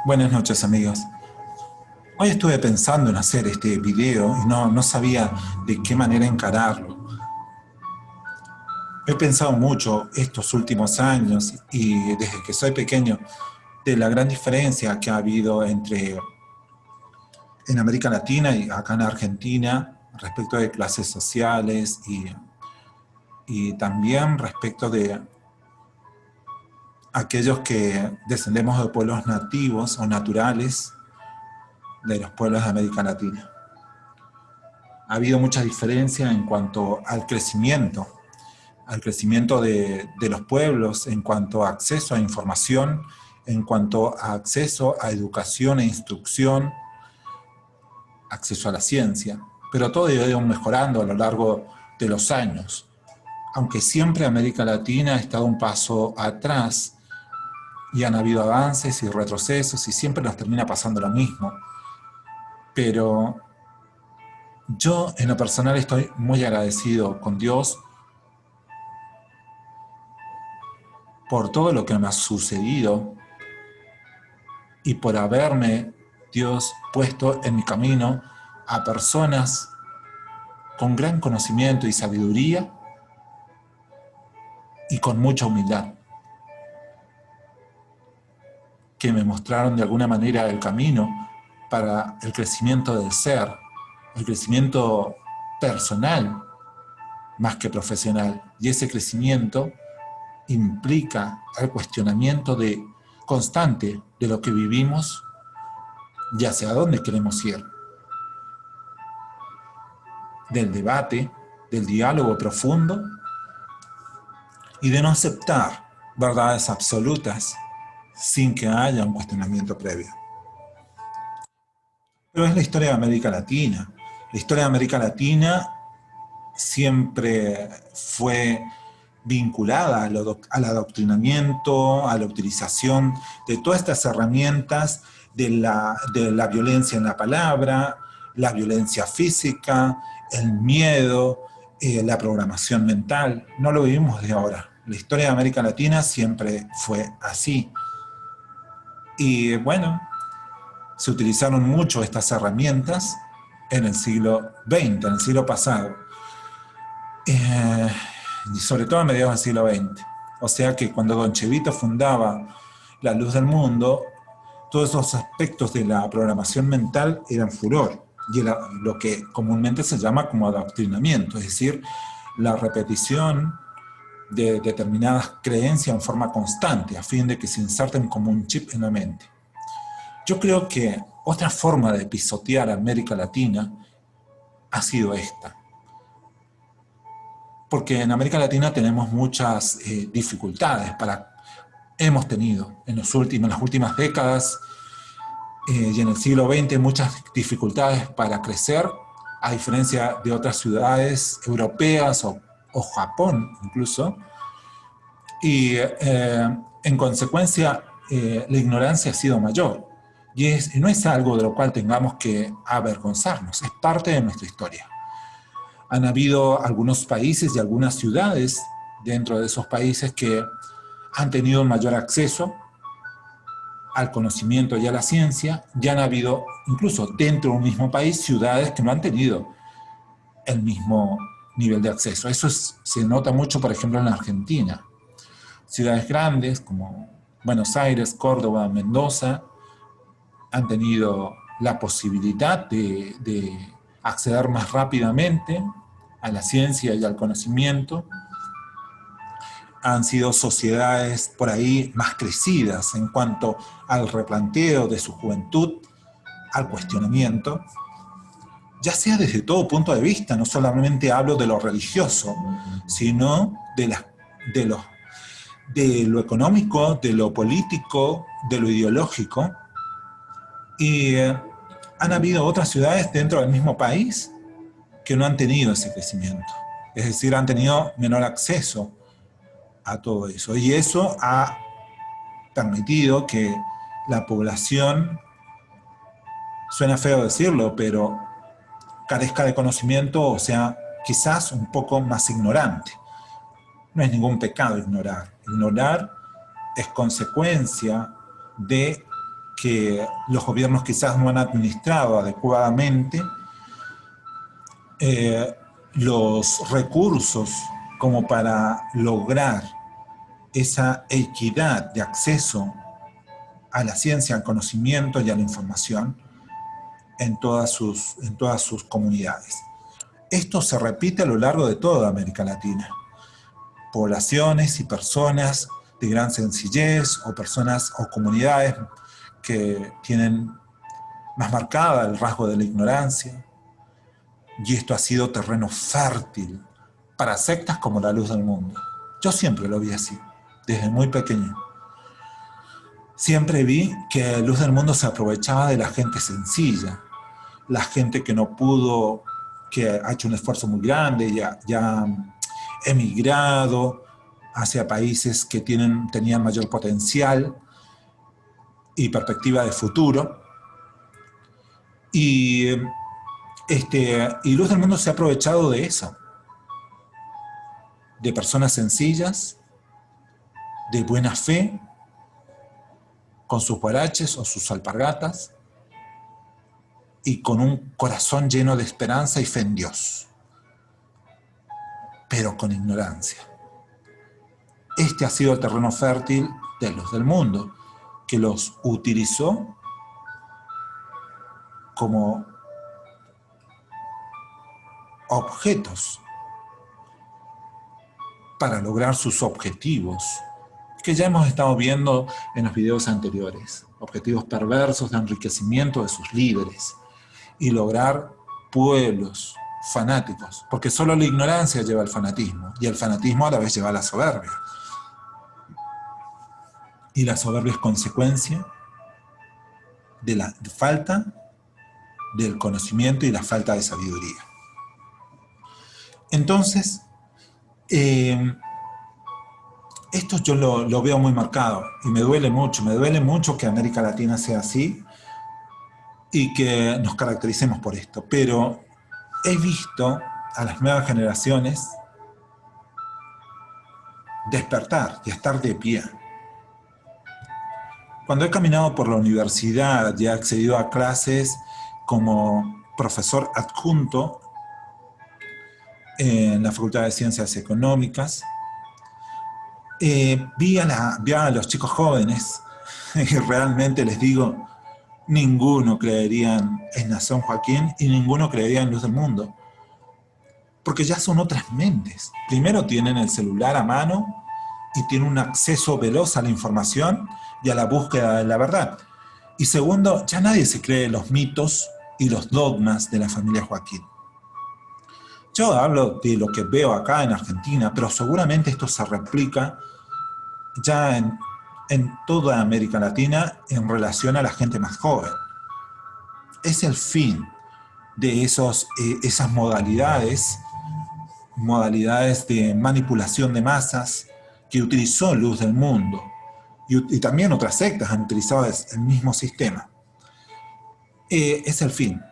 Buenas noches, amigos. Hoy estuve pensando en hacer este video y no sabía de qué manera encararlo. He pensado mucho estos últimos años y desde que soy pequeño de la gran diferencia que ha habido entre en América Latina y acá en Argentina respecto de clases sociales y también respecto de aquellos que descendemos de pueblos nativos o naturales de los pueblos de América Latina. Ha habido mucha diferencia en cuanto al crecimiento de los pueblos, en cuanto a acceso a información, en cuanto a acceso a educación e instrucción, acceso a la ciencia. Pero todo ha ido mejorando a lo largo de los años. Aunque siempre América Latina ha estado un paso atrás y han habido avances y retrocesos y siempre nos termina pasando lo mismo. Pero yo en lo personal estoy muy agradecido con Dios por todo lo que me ha sucedido y por haberme Dios puesto en mi camino a personas con gran conocimiento y sabiduría y con mucha humildad, que me mostraron de alguna manera el camino para el crecimiento del ser, el crecimiento personal más que profesional. Y ese crecimiento implica el cuestionamiento constante de lo que vivimos y hacia dónde queremos ir. Del debate, del diálogo profundo y de no aceptar verdades absolutas sin que haya un cuestionamiento previo. Pero es la historia de América Latina. La historia de América Latina siempre fue vinculada al adoctrinamiento, a la utilización de todas estas herramientas de la violencia en la palabra, la violencia física, el miedo, la programación mental. No lo vivimos de ahora. La historia de América Latina siempre fue así. Y bueno, se utilizaron mucho estas herramientas en el siglo XX, en el siglo pasado. Y sobre todo a mediados del siglo XX. O sea que cuando Don Chevito fundaba La Luz del Mundo, todos esos aspectos de la programación mental eran furor, y era lo que comúnmente se llama como adoctrinamiento, es decir, la repetición de determinadas creencias en forma constante, a fin de que se inserten como un chip en la mente. Yo creo que otra forma de pisotear a América Latina ha sido esta. Porque en América Latina tenemos muchas dificultades hemos tenido en las últimas décadas y en el siglo XX muchas dificultades para crecer, a diferencia de otras ciudades europeas o Japón incluso, y en consecuencia la ignorancia ha sido mayor, y no es algo de lo cual tengamos que avergonzarnos, es parte de nuestra historia. Han habido algunos países y algunas ciudades dentro de esos países que han tenido un mayor acceso al conocimiento y a la ciencia, y han habido, incluso dentro de un mismo país, ciudades que no han tenido el mismo nivel de acceso. Eso se nota mucho, por ejemplo, en la Argentina. Ciudades grandes como Buenos Aires, Córdoba, Mendoza, han tenido la posibilidad de acceder más rápidamente a la ciencia y al conocimiento. Han sido sociedades por ahí más crecidas en cuanto al replanteo de su juventud, al cuestionamiento, ya sea desde todo punto de vista, no solamente hablo de lo religioso, sino de lo económico, de lo político, de lo ideológico. Y han habido otras ciudades dentro del mismo país que no han tenido ese crecimiento. Es decir, han tenido menor acceso a todo eso. Y eso ha permitido que la población, suena feo decirlo, pero carezca de conocimiento, o sea, quizás un poco más ignorante. No es ningún pecado ignorar. Ignorar es consecuencia de que los gobiernos quizás no han administrado adecuadamente los recursos como para lograr esa equidad de acceso a la ciencia, al conocimiento y a la información en todas sus comunidades. Esto se repite a lo largo de toda América Latina. Poblaciones y personas de gran sencillez o personas o comunidades que tienen más marcada el rasgo de la ignorancia, y esto ha sido terreno fértil para sectas como la Luz del Mundo. Yo siempre lo vi así, desde muy pequeño. Siempre vi que Luz del Mundo se aprovechaba de la gente sencilla, la gente que no pudo, que ha hecho un esfuerzo muy grande, ya ha emigrado hacia países que tenían mayor potencial y perspectiva de futuro. Y Luz del Mundo se ha aprovechado de eso, de personas sencillas, de buena fe, con sus guaraches o sus alpargatas, y con un corazón lleno de esperanza y fe en Dios, pero con ignorancia. Este ha sido el terreno fértil de Luz del Mundo, que los utilizó como objetos para lograr sus objetivos, que ya hemos estado viendo en los videos anteriores, objetivos perversos de enriquecimiento de sus líderes y lograr pueblos fanáticos, porque solo la ignorancia lleva al fanatismo, y el fanatismo a la vez lleva a la soberbia. Y la soberbia es consecuencia de la falta del conocimiento y la falta de sabiduría. Entonces, esto yo lo veo muy marcado y me duele mucho que América Latina sea así y que nos caractericemos por esto, pero he visto a las nuevas generaciones despertar y estar de pie. Cuando he caminado por la universidad y he accedido a clases como profesor adjunto en la Facultad de Ciencias Económicas, vi a los chicos jóvenes y realmente les digo, ninguno creería en Nason Joaquín y ninguno creería en Luz del Mundo, porque ya son otras mentes. Primero tienen el celular a mano y tienen un acceso veloz a la información y a la búsqueda de la verdad. Y segundo, ya nadie se cree los mitos y los dogmas de la familia Joaquín. Yo hablo de lo que veo acá en Argentina, pero seguramente esto se replica ya en toda América Latina en relación a la gente más joven. Es el fin de esas modalidades de manipulación de masas que utilizó Luz del Mundo, y también otras sectas han utilizado el mismo sistema. Es el fin.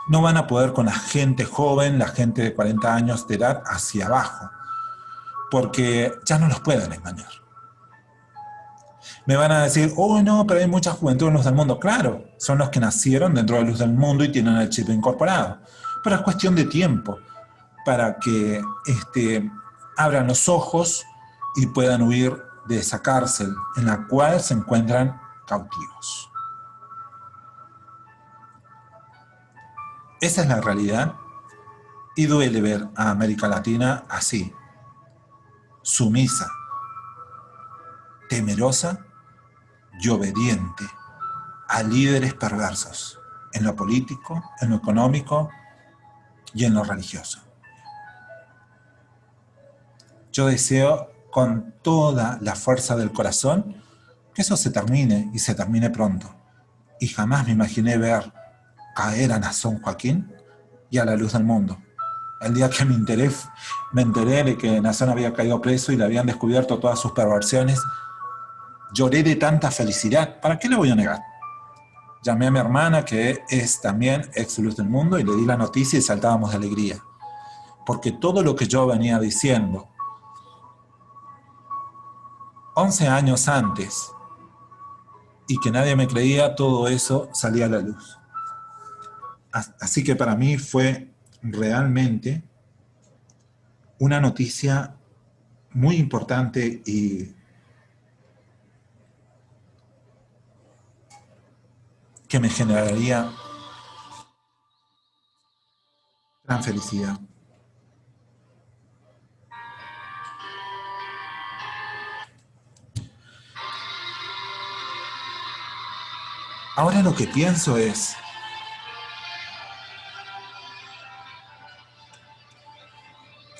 No van a poder con la gente joven, la gente de 40 años de edad hacia abajo, porque ya no los pueden engañar. Me van a decir, oh no, pero hay mucha juventud en Luz del Mundo. Claro, son los que nacieron dentro de Luz del Mundo y tienen el chip incorporado. Pero es cuestión de tiempo para que abran los ojos y puedan huir de esa cárcel en la cual se encuentran cautivos. Esa es la realidad y duele ver a América Latina así, sumisa, temerosa y obediente a líderes perversos en lo político, en lo económico y en lo religioso. Yo deseo con toda la fuerza del corazón que eso se termine y se termine pronto. Y jamás me imaginé ver caer a Nason Joaquín y a la Luz del Mundo. El día que me enteré de que Nason había caído preso y le habían descubierto todas sus perversiones, lloré de tanta felicidad. ¿Para qué le voy a negar? Llamé a mi hermana, que es también ex Luz del Mundo, y le di la noticia y saltábamos de alegría. Porque todo lo que yo venía diciendo 11 años antes y que nadie me creía, todo eso salía a la luz. Así que para mí fue realmente una noticia muy importante y que me generaría gran felicidad. Ahora lo que pienso es,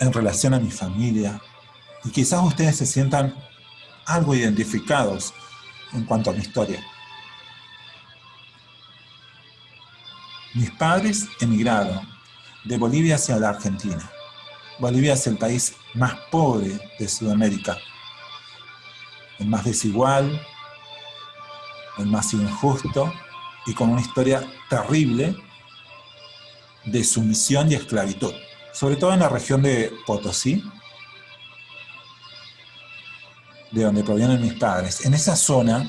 en relación a mi familia, y quizás ustedes se sientan algo identificados en cuanto a mi historia. Mis padres emigraron de Bolivia hacia la Argentina. Bolivia es el país más pobre de Sudamérica, el más desigual, el más injusto y con una historia terrible de sumisión y esclavitud, sobre todo en la región de Potosí, de donde provienen mis padres. En esa zona,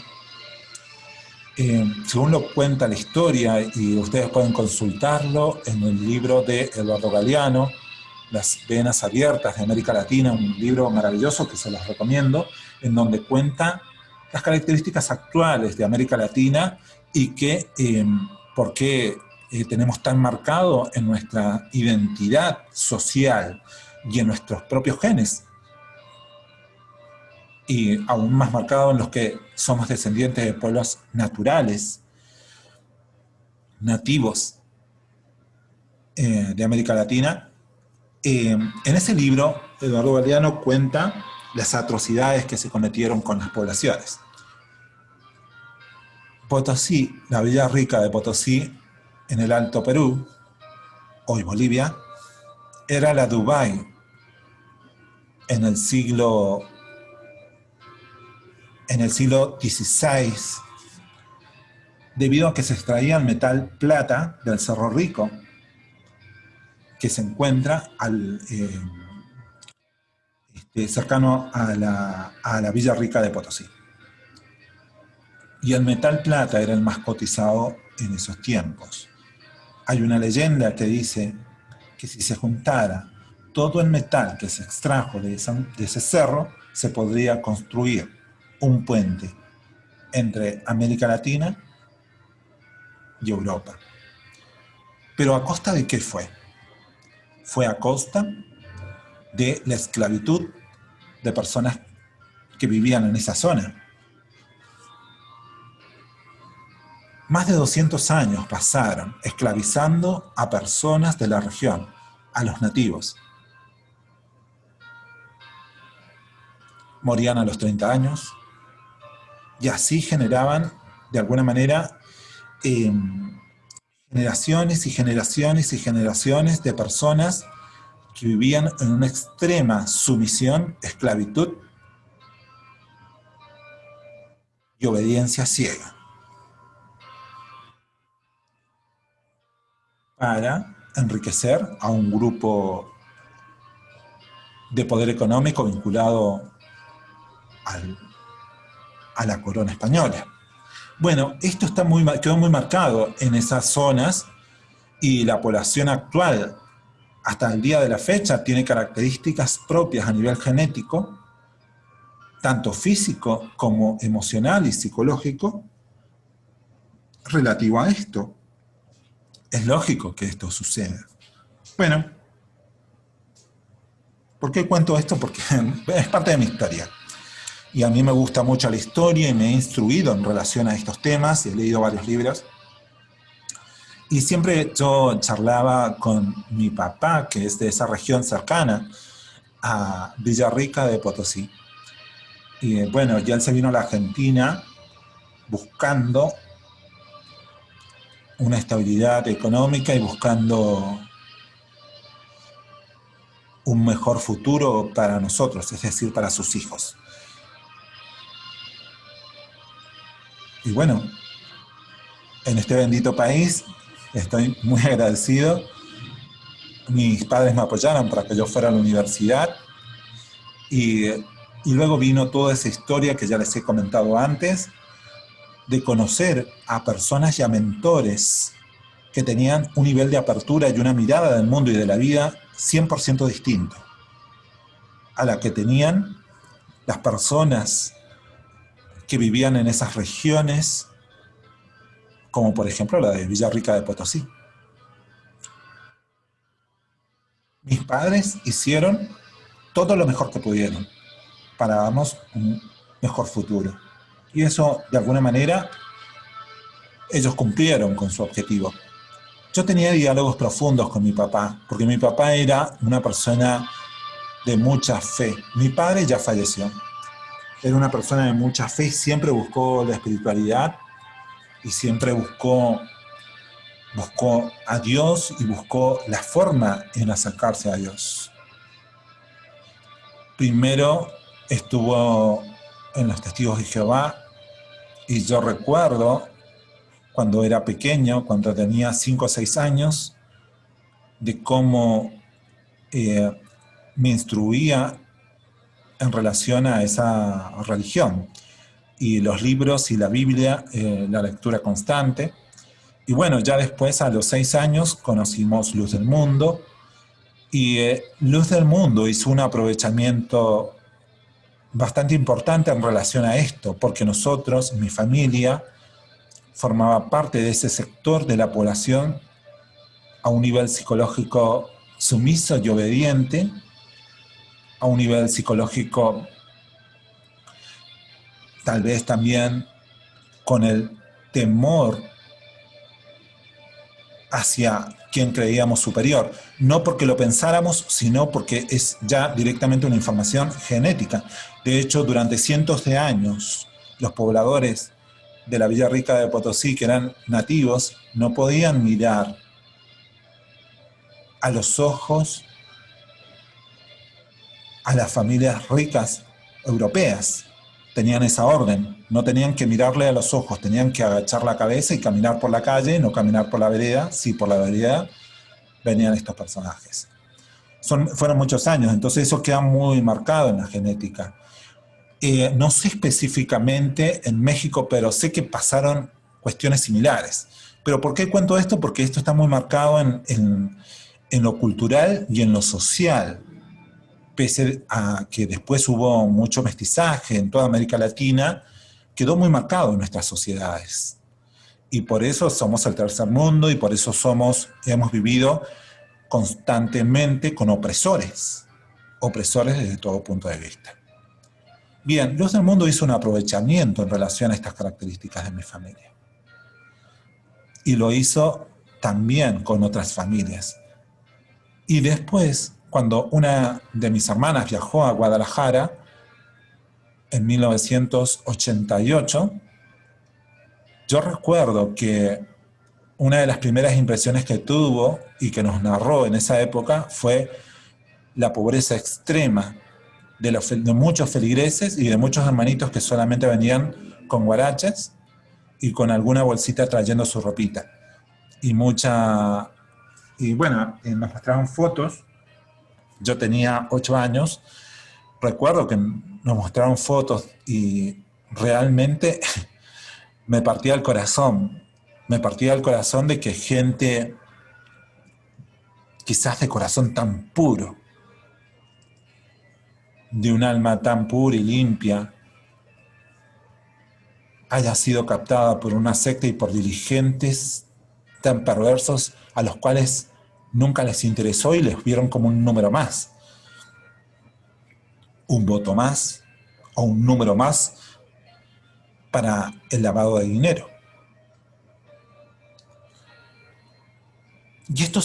según lo cuenta la historia, y ustedes pueden consultarlo en el libro de Eduardo Galeano, Las venas abiertas de América Latina, un libro maravilloso que se los recomiendo, en donde cuenta las características actuales de América Latina y que por qué tenemos tan marcado en nuestra identidad social y en nuestros propios genes, y aún más marcado en los que somos descendientes de pueblos naturales, nativos de América Latina. En ese libro, Eduardo Galeano cuenta las atrocidades que se cometieron con las poblaciones. Potosí, la Villa Rica de Potosí, en el Alto Perú, hoy Bolivia, era la Dubái en el siglo XVI, debido a que se extraía el metal plata del Cerro Rico, que se encuentra cercano a la Villa Rica de Potosí. Y el metal plata era el más cotizado en esos tiempos. Hay una leyenda que dice que si se juntara todo el metal que se extrajo de ese cerro, se podría construir un puente entre América Latina y Europa. ¿Pero a costa de qué fue? Fue a costa de la esclavitud de personas que vivían en esa zona. Más de 200 años pasaron esclavizando a personas de la región, a los nativos. Morían a los 30 años y así generaban, de alguna manera, generaciones y generaciones y generaciones de personas que vivían en una extrema sumisión, esclavitud y obediencia ciega, para enriquecer a un grupo de poder económico vinculado a la corona española. Bueno, esto quedó muy marcado en esas zonas, y la población actual, hasta el día de la fecha, tiene características propias a nivel genético, tanto físico como emocional y psicológico, relativo a esto. Es lógico que esto suceda. Bueno, ¿por qué cuento esto? Porque es parte de mi historia. Y a mí me gusta mucho la historia y me he instruido en relación a estos temas y he leído varios libros. Y siempre yo charlaba con mi papá, que es de esa región cercana a Villarrica de Potosí. Y bueno, ya él se vino a la Argentina buscando una estabilidad económica y buscando un mejor futuro para nosotros, es decir, para sus hijos. Y bueno, en este bendito país estoy muy agradecido. Mis padres me apoyaron para que yo fuera a la universidad, y luego vino toda esa historia que ya les he comentado antes, de conocer a personas y a mentores que tenían un nivel de apertura y una mirada del mundo y de la vida 100% distinto a la que tenían las personas que vivían en esas regiones, como por ejemplo la de Villarrica de Potosí. Mis padres hicieron todo lo mejor que pudieron para darnos un mejor futuro. Y eso, de alguna manera, ellos cumplieron con su objetivo. Yo tenía diálogos profundos con mi papá, porque mi papá era una persona de mucha fe. Mi padre ya falleció. Era una persona de mucha fe y siempre buscó la espiritualidad y siempre buscó a Dios y buscó la forma en acercarse a Dios. Primero estuvo en los Testigos de Jehová y yo recuerdo cuando era pequeño, cuando tenía 5 o 6 años, de cómo me instruía en relación a esa religión. Y los libros y la Biblia, la lectura constante. Y bueno, ya después, a los 6 años, conocimos Luz del Mundo. Y Luz del Mundo hizo un aprovechamiento bastante importante en relación a esto, porque nosotros, mi familia, formaba parte de ese sector de la población a un nivel psicológico sumiso y obediente, a un nivel psicológico tal vez también con el temor hacia quien creíamos superior, no porque lo pensáramos, sino porque es ya directamente una información genética. De hecho, durante cientos de años, los pobladores de la Villarrica de Potosí, que eran nativos, no podían mirar a los ojos a las familias ricas europeas. Tenían esa orden, no tenían que mirarle a los ojos, tenían que agachar la cabeza y caminar por la calle, no caminar por la vereda. Sí, por la vereda venían estos personajes. Fueron muchos años, entonces eso queda muy marcado en la genética. No sé específicamente en México, pero sé que pasaron cuestiones similares. ¿Pero por qué cuento esto? Porque esto está muy marcado en lo cultural y en lo social. Pese a que después hubo mucho mestizaje en toda América Latina, quedó muy marcado en nuestras sociedades. Y por eso somos el tercer mundo y por eso hemos vivido constantemente con opresores desde todo punto de vista. Bien, Luz del Mundo hizo un aprovechamiento en relación a estas características de mi familia. Y lo hizo también con otras familias. Y después, cuando una de mis hermanas viajó a Guadalajara, en 1988, yo recuerdo que una de las primeras impresiones que tuvo y que nos narró en esa época fue la pobreza extrema de muchos feligreses y de muchos hermanitos que solamente venían con guaraches y con alguna bolsita trayendo su ropita. Y nos mostraron fotos. Yo tenía 8 años. Recuerdo que nos mostraron fotos y realmente me partía el corazón. Me partía el corazón de que gente, quizás de corazón tan puro, de un alma tan pura y limpia, haya sido captada por una secta y por dirigentes tan perversos a los cuales nunca les interesó y les vieron como un número más, un voto más o un número más para el lavado de dinero. Y esto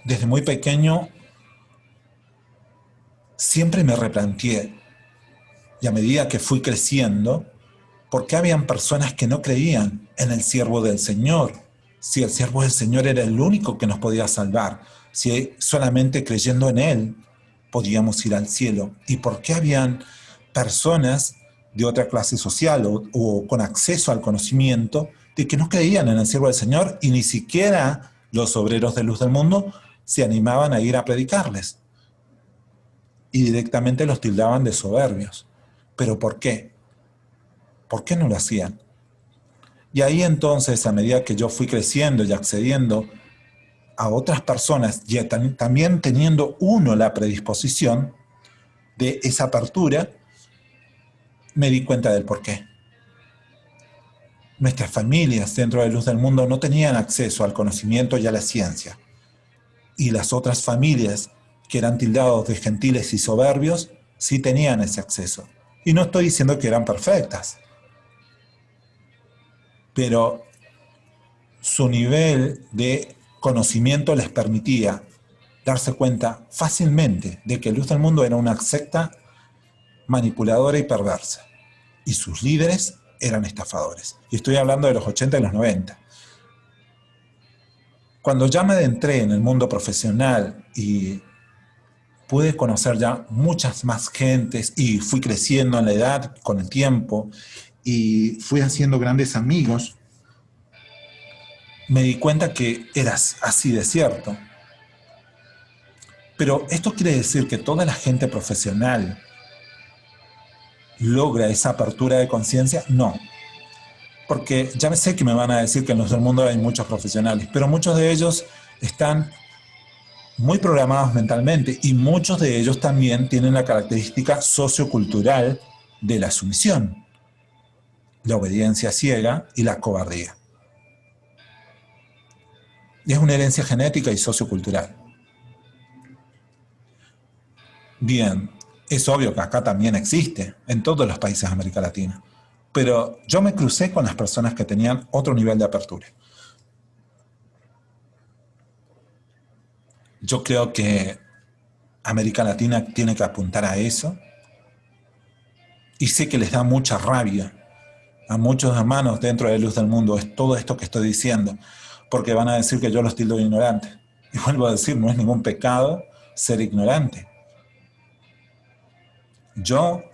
desde muy pequeño, siempre me replanteé. Y a medida que fui creciendo, ¿por qué habían personas que no creían en el siervo del Señor? Si el siervo del Señor era el único que nos podía salvar, si solamente creyendo en Él podíamos ir al cielo. ¿Y por qué habían personas de otra clase social o con acceso al conocimiento de que no creían en el siervo del Señor y ni siquiera los obreros de Luz del Mundo se animaban a ir a predicarles? Y directamente los tildaban de soberbios. ¿Pero por qué? ¿Por qué no lo hacían? Y ahí entonces, a medida que yo fui creciendo y accediendo a otras personas, y también teniendo uno la predisposición de esa apertura, me di cuenta del porqué. Nuestras familias dentro de Luz del Mundo no tenían acceso al conocimiento y a la ciencia. Y las otras familias, que eran tildados de gentiles y soberbios, sí tenían ese acceso. Y no estoy diciendo que eran perfectas, pero su nivel de conocimiento les permitía darse cuenta fácilmente de que Luz del Mundo era una secta manipuladora y perversa. Y sus líderes eran estafadores. Y estoy hablando de los 80 y los 90. Cuando ya me adentré en el mundo profesional y pude conocer ya muchas más gentes y fui creciendo en la edad con el tiempo y fui haciendo grandes amigos, me di cuenta que era así de cierto. Pero ¿esto quiere decir que toda la gente profesional logra esa apertura de conciencia? No. Porque ya sé que me van a decir que en nuestro mundo hay muchos profesionales, pero muchos de ellos están muy programados mentalmente y muchos de ellos también tienen la característica sociocultural de la sumisión, la obediencia ciega y la cobardía. Y es una herencia genética y sociocultural. Bien, es obvio que acá también existe, en todos los países de América Latina. Pero yo me crucé con las personas que tenían otro nivel de apertura. Yo creo que América Latina tiene que apuntar a eso. Y sé que les da mucha rabia a muchos hermanos dentro de Luz del Mundo es todo esto que estoy diciendo, porque van a decir que yo los tildo de ignorantes. Y vuelvo a decir, no es ningún pecado ser ignorante. Yo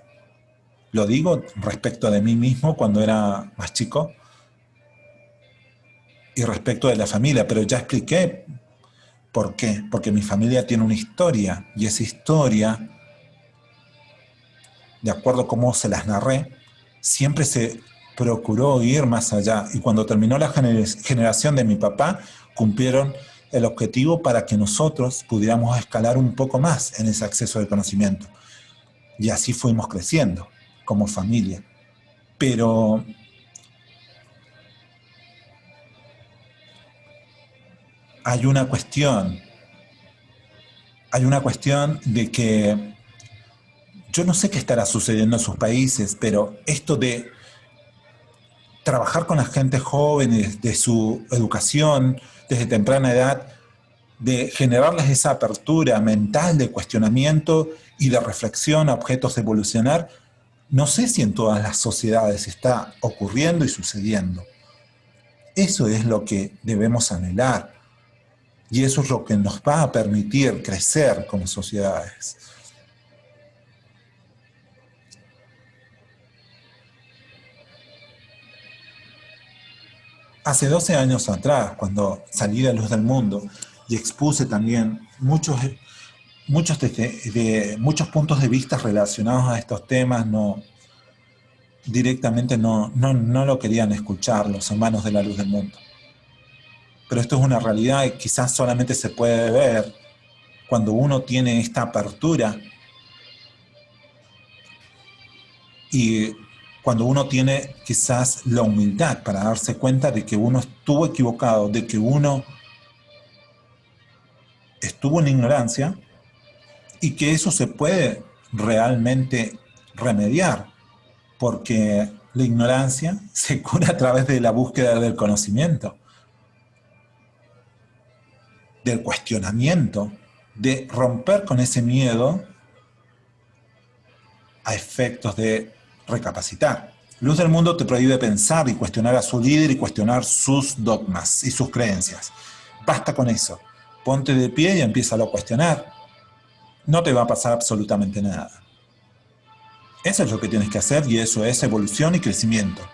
lo digo respecto de mí mismo cuando era más chico y respecto de la familia, pero ya expliqué por qué. Porque mi familia tiene una historia y esa historia, de acuerdo a cómo se las narré, siempre se procuró ir más allá. Y cuando terminó la generación de mi papá, cumplieron el objetivo para que nosotros pudiéramos escalar un poco más en ese acceso de conocimiento. Y así fuimos creciendo como familia. Pero hay una cuestión de que yo no sé qué estará sucediendo en sus países, pero esto de trabajar con la gente joven, de su educación desde temprana edad, de generarles esa apertura mental de cuestionamiento y de reflexión a objetos de evolucionar, no sé si en todas las sociedades está ocurriendo y sucediendo. Eso es lo que debemos anhelar y eso es lo que nos va a permitir crecer como sociedades. Hace 12 años atrás, cuando salí de Luz del Mundo y expuse también muchos puntos de vista relacionados a estos temas, directamente no lo querían escuchar los hermanos de la Luz del Mundo. Pero esto es una realidad y quizás solamente se puede ver cuando uno tiene esta apertura y cuando uno tiene quizás la humildad para darse cuenta de que uno estuvo equivocado, de que uno estuvo en ignorancia y que eso se puede realmente remediar, porque la ignorancia se cura a través de la búsqueda del conocimiento, del cuestionamiento, de romper con ese miedo a efectos de recapacitar. Luz del Mundo te prohíbe pensar y cuestionar a su líder y cuestionar sus dogmas y sus creencias. Basta con eso. Ponte de pie y empiézalo a cuestionar. No te va a pasar absolutamente nada. Eso es lo que tienes que hacer y eso es evolución y crecimiento.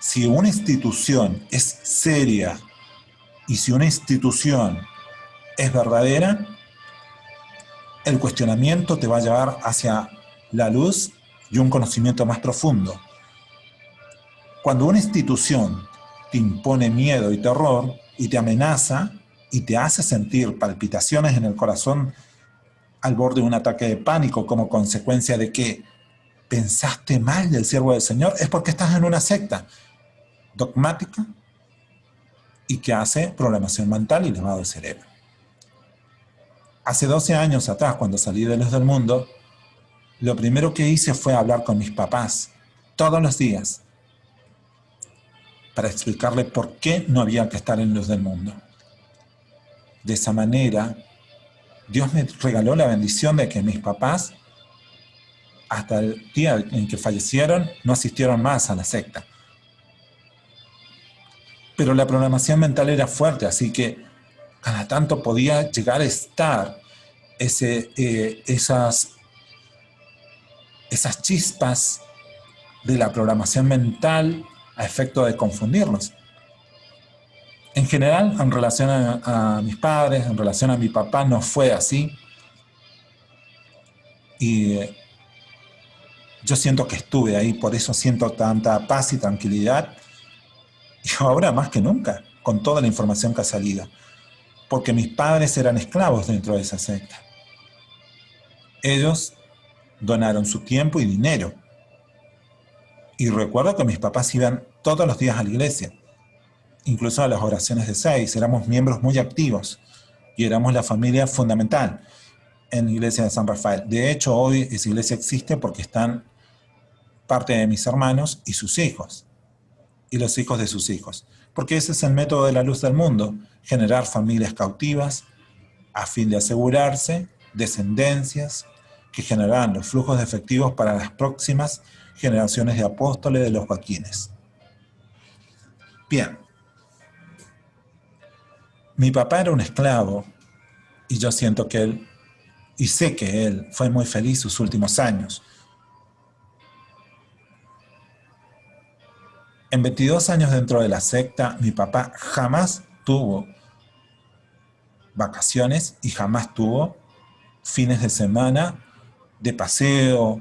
Si una institución es seria y si una institución es verdadera, el cuestionamiento te va a llevar hacia la luz y un conocimiento más profundo. Cuando una institución te impone miedo y terror y te amenaza y te hace sentir palpitaciones en el corazón al borde de un ataque de pánico como consecuencia de que pensaste mal del siervo del Señor, es porque estás en una secta dogmática y que hace programación mental y lavado de cerebro. Hace 12 años atrás, cuando salí de Luz del Mundo, lo primero que hice fue hablar con mis papás todos los días para explicarle por qué no había que estar en Luz del Mundo. De esa manera, Dios me regaló la bendición de que mis papás, hasta el día en que fallecieron, no asistieron más a la secta. Pero la programación mental era fuerte, así que cada tanto podía llegar a estar esas chispas de la programación mental a efecto de confundirnos. En general, en relación a mis padres, en relación a mi papá, no fue así. Y yo siento que estuve ahí, por eso siento tanta paz y tranquilidad. Y ahora más que nunca, con toda la información que ha salido. Porque mis padres eran esclavos dentro de esa secta. Ellos donaron su tiempo y dinero. Y recuerdo que mis papás iban todos los días a la iglesia, incluso a las oraciones de 6. Éramos miembros muy activos y éramos la familia fundamental en la iglesia de San Rafael. De hecho, hoy esa iglesia existe porque están parte de mis hermanos y sus hijos, y los hijos de sus hijos. Porque ese es el método de la Luz del Mundo, generar familias cautivas a fin de asegurarse descendencias que generarán los flujos de efectivos para las próximas generaciones de apóstoles de los Joaquines. Bien, mi papá era un esclavo y yo siento que él, y sé que él, fue muy feliz sus últimos años. En 22 años dentro de la secta, mi papá jamás tuvo vacaciones y jamás tuvo fines de semana de paseo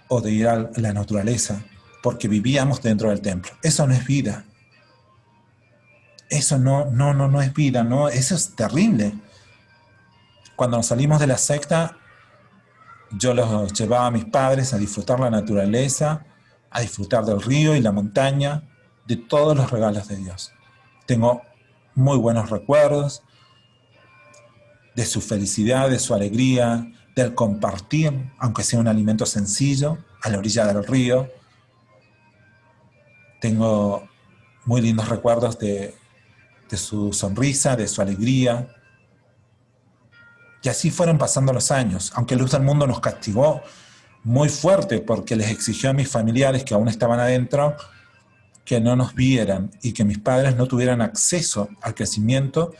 o de ir a la naturaleza, porque vivíamos dentro del templo. Eso no es vida. Eso no es vida, no, eso es terrible. Cuando nos salimos de la secta, yo los llevaba a mis padres a disfrutar la naturaleza, a disfrutar del río y la montaña, de todos los regalos de Dios. Tengo muy buenos recuerdos de su felicidad, de su alegría, del compartir, aunque sea un alimento sencillo, a la orilla del río. Tengo muy lindos recuerdos de su sonrisa, de su alegría. Y así fueron pasando los años, aunque Luz del Mundo nos castigó muy fuerte porque les exigió a mis familiares que aún estaban adentro que no nos vieran y que mis padres no tuvieran acceso al crecimiento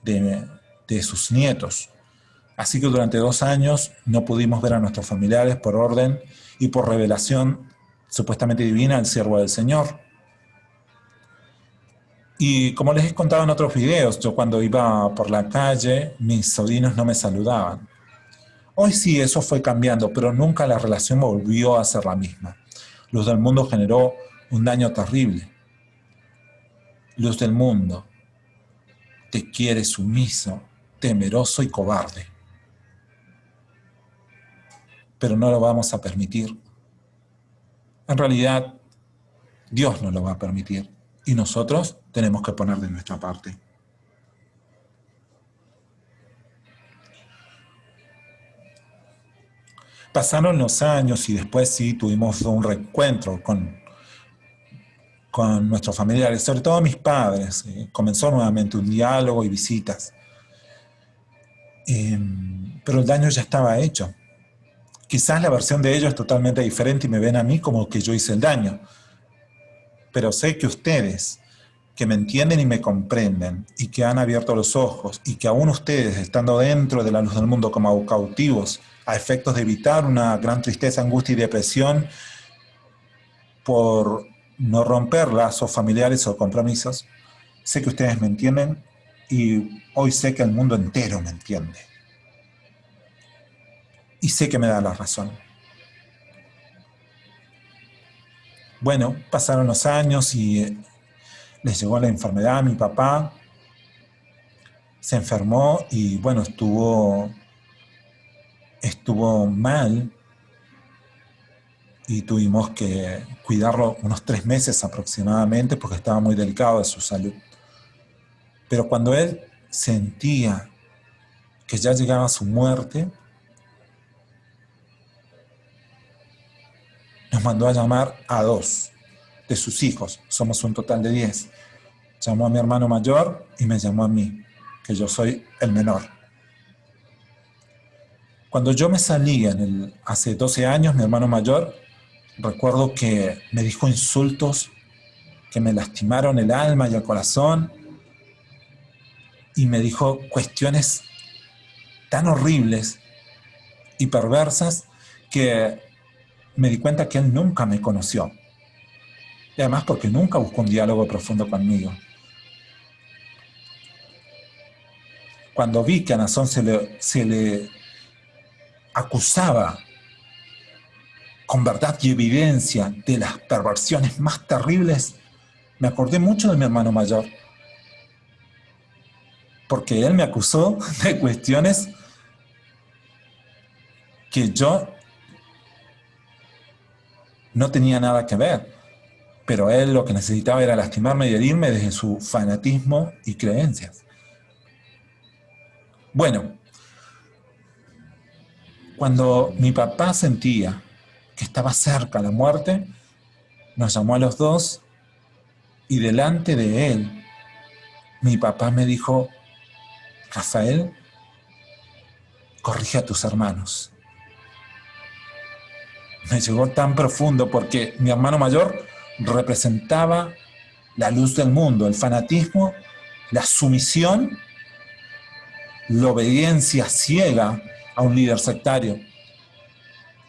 de sus nietos. Así que durante 2 años no pudimos ver a nuestros familiares por orden y por revelación supuestamente divina del siervo del Señor. Y como les he contado en otros videos, yo cuando iba por la calle, mis sobrinos no me saludaban. Hoy sí, eso fue cambiando, pero nunca la relación volvió a ser la misma. Luz del Mundo generó un daño terrible. Luz del Mundo te quiere sumiso, temeroso y cobarde. Pero no lo vamos a permitir. En realidad, Dios no lo va a permitir. Y nosotros tenemos que poner de nuestra parte. Pasaron los años y después sí tuvimos un reencuentro con nuestros familiares, sobre todo mis padres. Comenzó nuevamente un diálogo y visitas. Pero el daño ya estaba hecho. Quizás la versión de ellos es totalmente diferente y me ven a mí como que yo hice el daño. Pero sé que ustedes, que me entienden y me comprenden, y que han abierto los ojos, y que aún ustedes, estando dentro de la Luz del Mundo como cautivos, a efectos de evitar una gran tristeza, angustia y depresión, por no romper lazos familiares o compromisos, sé que ustedes me entienden, y hoy sé que el mundo entero me entiende. Y sé que me da la razón. Bueno, pasaron los años y les llegó la enfermedad a mi papá, se enfermó y bueno, estuvo mal y tuvimos que cuidarlo unos 3 meses aproximadamente porque estaba muy delicado de su salud. Pero cuando él sentía que ya llegaba su muerte, nos mandó a llamar a 2 de sus hijos, somos un total de 10. Llamó a mi hermano mayor y me llamó a mí, que yo soy el menor. Cuando yo me salí hace 12 años, mi hermano mayor, recuerdo que me dijo insultos que me lastimaron el alma y el corazón y me dijo cuestiones tan horribles y perversas que me di cuenta que él nunca me conoció. Y además porque nunca buscó un diálogo profundo conmigo. Cuando vi que a Nazón se le acusaba con verdad y evidencia de las perversiones más terribles, me acordé mucho de mi hermano mayor, porque él me acusó de cuestiones que yo no tenía nada que ver, pero él lo que necesitaba era lastimarme y herirme desde su fanatismo y creencias. Bueno, cuando mi papá sentía que estaba cerca la muerte, nos llamó a los 2 y delante de él, mi papá me dijo: Rafael, corrige a tus hermanos. Me llegó tan profundo porque mi hermano mayor representaba la luz del mundo, el fanatismo, la sumisión, la obediencia ciega a un líder sectario.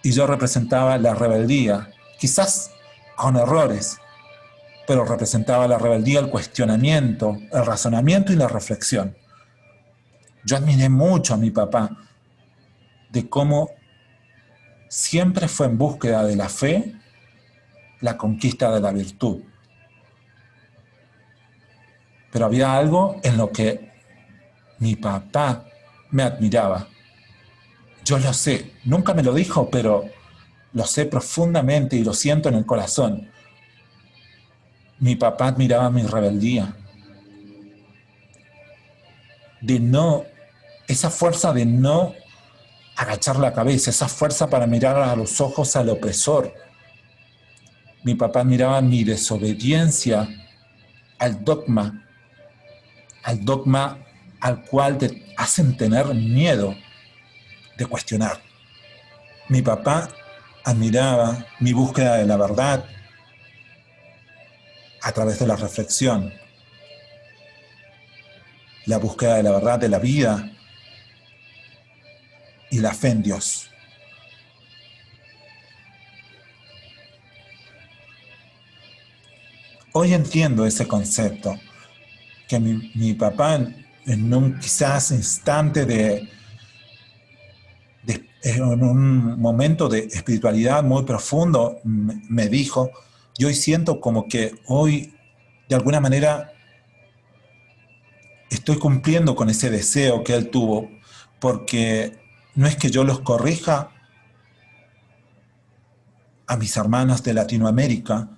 Y yo representaba la rebeldía, quizás con errores, pero representaba la rebeldía, el cuestionamiento, el razonamiento y la reflexión. Yo admiré mucho a mi papá de cómo siempre fue en búsqueda de la fe, la conquista de la virtud. Pero había algo en lo que mi papá me admiraba. Yo lo sé, nunca me lo dijo, pero lo sé profundamente y lo siento en el corazón. Mi papá admiraba mi rebeldía, esa fuerza de no agachar la cabeza, esa fuerza para mirar a los ojos al opresor. Mi papá miraba mi desobediencia al dogma al cual te hacen tener miedo de cuestionar. Mi papá admiraba mi búsqueda de la verdad a través de la reflexión, la búsqueda de la verdad de la vida y la fe en Dios. Hoy entiendo ese concepto, que mi papá en un quizás instante en un momento de espiritualidad muy profundo me dijo, y hoy siento como que hoy de alguna manera estoy cumpliendo con ese deseo que él tuvo, porque no es que yo los corrija a mis hermanos de Latinoamérica,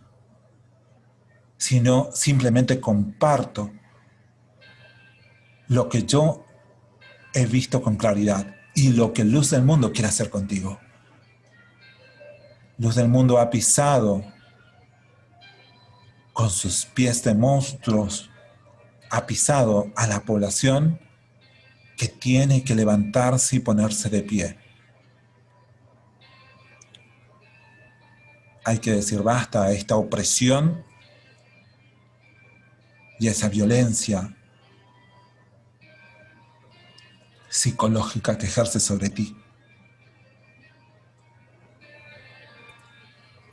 sino simplemente comparto lo que yo he visto con claridad y lo que Luz del Mundo quiere hacer contigo. Luz del Mundo ha pisado con sus pies de monstruos, ha pisado a la población que tiene que levantarse y ponerse de pie. Hay que decir basta a esta opresión y a esa violencia psicológica que ejerce sobre ti.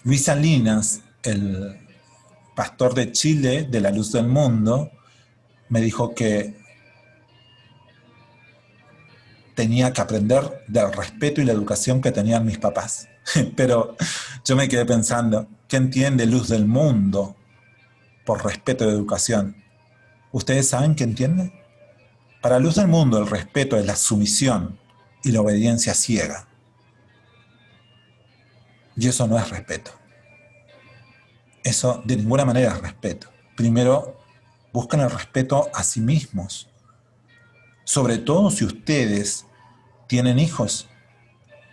Luis Salinas, el pastor de Chile, de la Luz del Mundo, me dijo que tenía que aprender del respeto y la educación que tenían mis papás. Pero yo me quedé pensando, ¿qué entiende Luz del Mundo por respeto de educación? ¿Ustedes saben qué entiende? Para Luz del Mundo el respeto es la sumisión y la obediencia ciega. Y eso no es respeto. Eso de ninguna manera es respeto. Primero, buscan el respeto a sí mismos. Sobre todo si ustedes tienen hijos.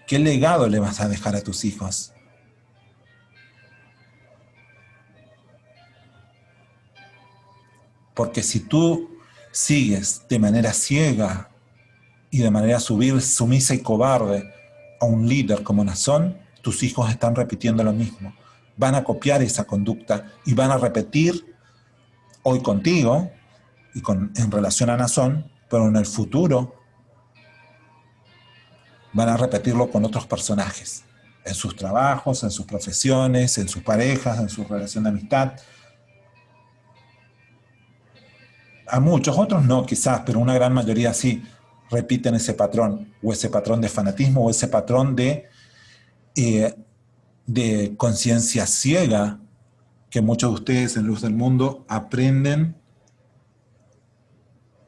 ¿Qué legado le vas a dejar a tus hijos? Porque si tú sigues de manera ciega y de manera sumisa y cobarde a un líder como Nazón, tus hijos están repitiendo lo mismo. Van a copiar esa conducta y van a repetir hoy contigo y en relación a Nazón, pero en el futuro van a repetirlo con otros personajes, en sus trabajos, en sus profesiones, en sus parejas, en su relación de amistad. A muchos, otros no quizás, pero una gran mayoría sí repiten ese patrón, o ese patrón de fanatismo, o ese patrón eh, de conciencia ciega que muchos de ustedes en Luz del Mundo aprenden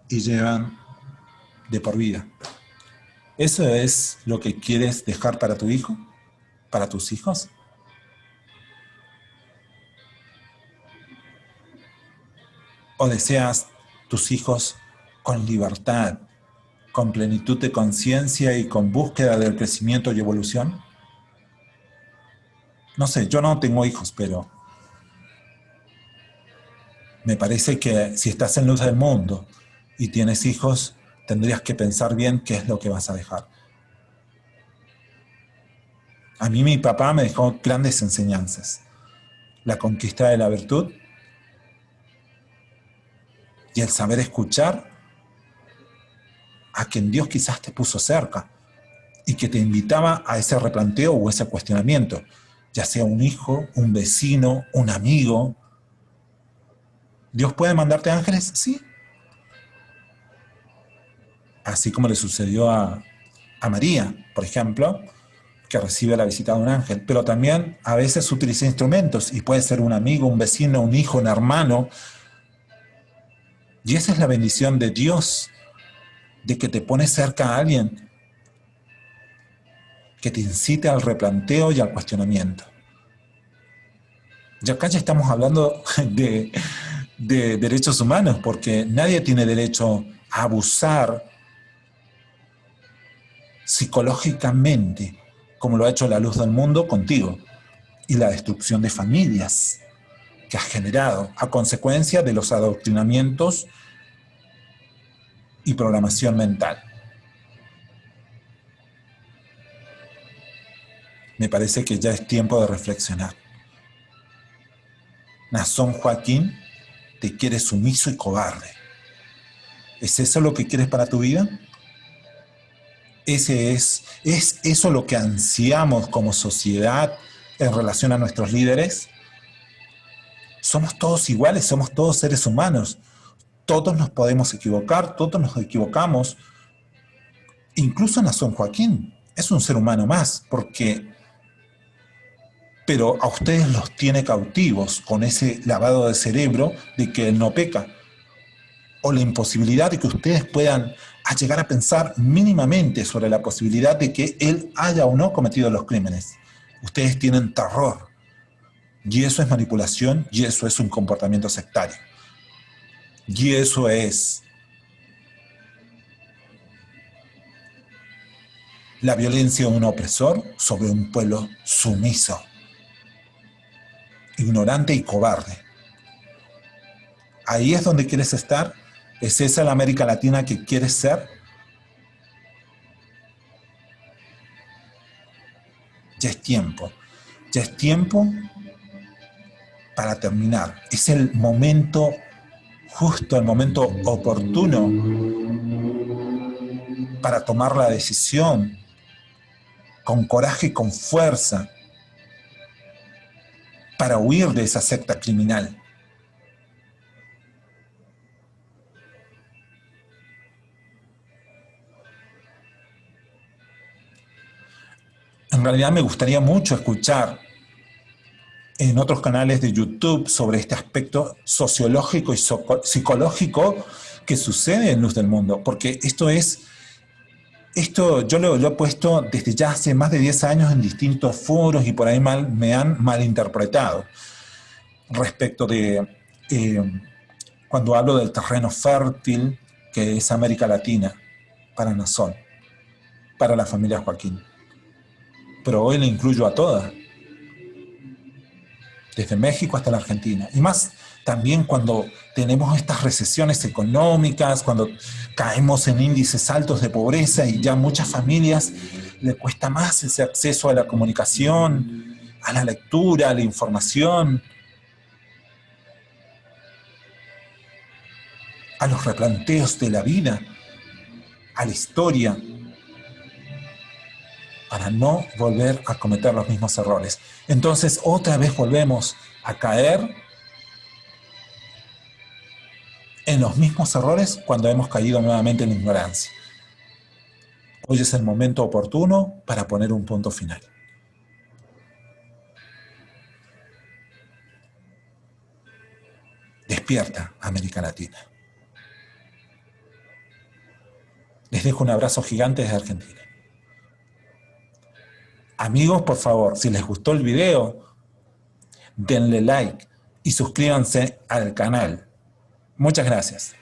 y llevan de por vida. ¿Eso es lo que quieres dejar para tu hijo? ¿Para tus hijos? ¿O deseas tus hijos con libertad, con plenitud de conciencia y con búsqueda del crecimiento y evolución? No sé, yo no tengo hijos, pero me parece que si estás en Luz del Mundo y tienes hijos, tendrías que pensar bien qué es lo que vas a dejar. A mí mi papá me dejó grandes enseñanzas. La conquista de la virtud y el saber escuchar a quien Dios quizás te puso cerca y que te invitaba a ese replanteo o ese cuestionamiento, ya sea un hijo, un vecino, un amigo. ¿Dios puede mandarte ángeles? Sí. Así como le sucedió a María, por ejemplo, que recibe la visita de un ángel, pero también a veces utiliza instrumentos y puede ser un amigo, un vecino, un hijo, un hermano. Y esa es la bendición de Dios, de que te pone cerca a alguien que te incite al replanteo y al cuestionamiento. Y acá ya estamos hablando de derechos humanos, porque nadie tiene derecho a abusar psicológicamente, como lo ha hecho la Luz del Mundo contigo, y la destrucción de familias que has generado a consecuencia de los adoctrinamientos y programación mental. Me parece que ya es tiempo de reflexionar. Nazón Joaquín te quiere sumiso y cobarde. ¿Es eso lo que quieres para tu vida? ¿Es eso lo que ansiamos como sociedad en relación a nuestros líderes? Somos todos iguales, somos todos seres humanos. Todos nos podemos equivocar, todos nos equivocamos. Incluso Nazón Joaquín es un ser humano más, pero a ustedes los tiene cautivos con ese lavado de cerebro de que él no peca, o la imposibilidad de que ustedes puedan llegar a pensar mínimamente sobre la posibilidad de que él haya o no cometido los crímenes. Ustedes tienen terror, y eso es manipulación, y eso es un comportamiento sectario, y eso es la violencia de un opresor sobre un pueblo sumiso, ignorante y cobarde. Ahí es donde quieres estar. ¿Es esa la América Latina que quieres ser? Ya es tiempo. Ya es tiempo para terminar. Es el momento justo, el momento oportuno para tomar la decisión con coraje y con fuerza para huir de esa secta criminal. En en realidad me gustaría mucho escuchar en otros canales de YouTube sobre este aspecto sociológico y psicológico que sucede en Luz del Mundo, porque esto yo lo he puesto desde ya hace más de 10 años en distintos foros y por ahí me han malinterpretado respecto de cuando hablo del terreno fértil que es América Latina para Nazón, para la familia Joaquín. Pero hoy le incluyo a todas, desde México hasta la Argentina. Y más también cuando tenemos estas recesiones económicas, cuando caemos en índices altos de pobreza y ya muchas familias le cuesta más ese acceso a la comunicación, a la lectura, a la información, a los replanteos de la vida, a la historia, para no volver a cometer los mismos errores. Entonces, otra vez volvemos a caer en los mismos errores cuando hemos caído nuevamente en la ignorancia. Hoy es el momento oportuno para poner un punto final. Despierta, América Latina. Les dejo un abrazo gigante desde Argentina. Amigos, por favor, si les gustó el video, denle like y suscríbanse al canal. Muchas gracias.